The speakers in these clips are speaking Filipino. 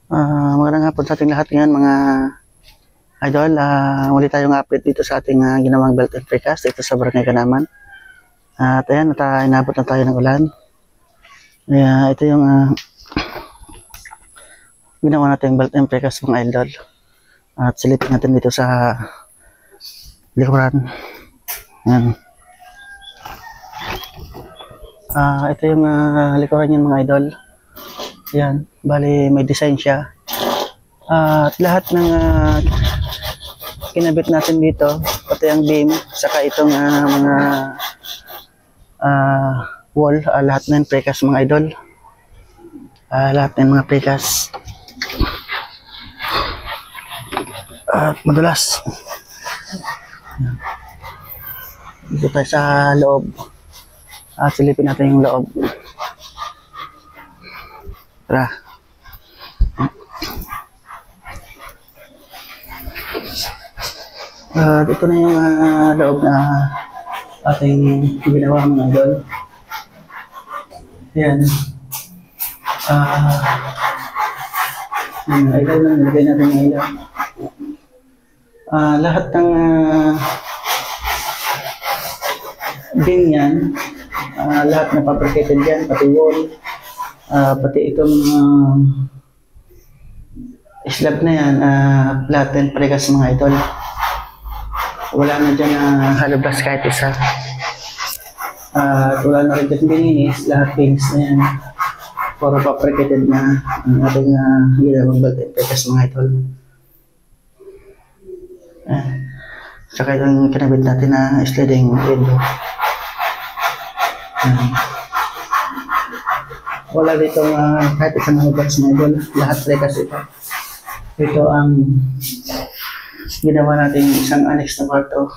Magandang hapon sa ating lahat ngayon mga idol. Muli tayong update dito sa ating ginawang belt and precast dito sa Barangay Ganaman. At ayan, inabot na tayo ng ulan. Ito yung ginawa natin belt and precast mga idol. At silipin natin dito sa likuran. Ayan. Ito yung likuran yun mga idol. Yan, bali may design siya. At lahat ng kinabit natin dito, pati ang beam, saka itong mga wall, lahat ng precast mga idol. Lahat ng mga precast. At madulas. Dito tayo sa loob. Silipin natin yung loob. Tara. Dito na yung loob na ating ginawa mga idol. Ayan. Idol na nilagay natin yung ilaw. Lahat ng beam yan, lahat na fabricated yan, pati wall, pati itong slab na yan, lahat and precast mga idol. Wala na dyan hollow blast kahit isa. Wala na rin dyan bininis, lahat things na yan. Puro fabricated na ang ating ginawang belt and precast mga idol. Saka yung kinabit natin na sliding window. Wala dito kahit isang box mga idol, lahat precast ito. Ito ang ginawa natin isang annex na kwarto.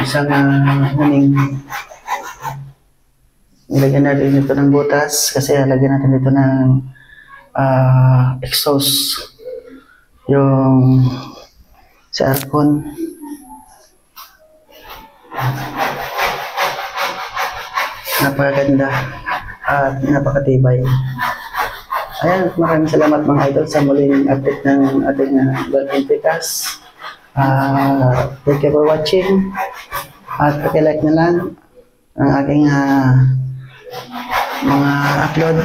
Isang huning nilagyan natin dito ng butas kasi lagyan natin dito ng exhaust yung sa aircon. Napakaganda at napakatibay. Ayan, maraming salamat mga idol sa muling update ng ating belt and precast. Thank you for watching at pakilike na lang ang aking mga upload.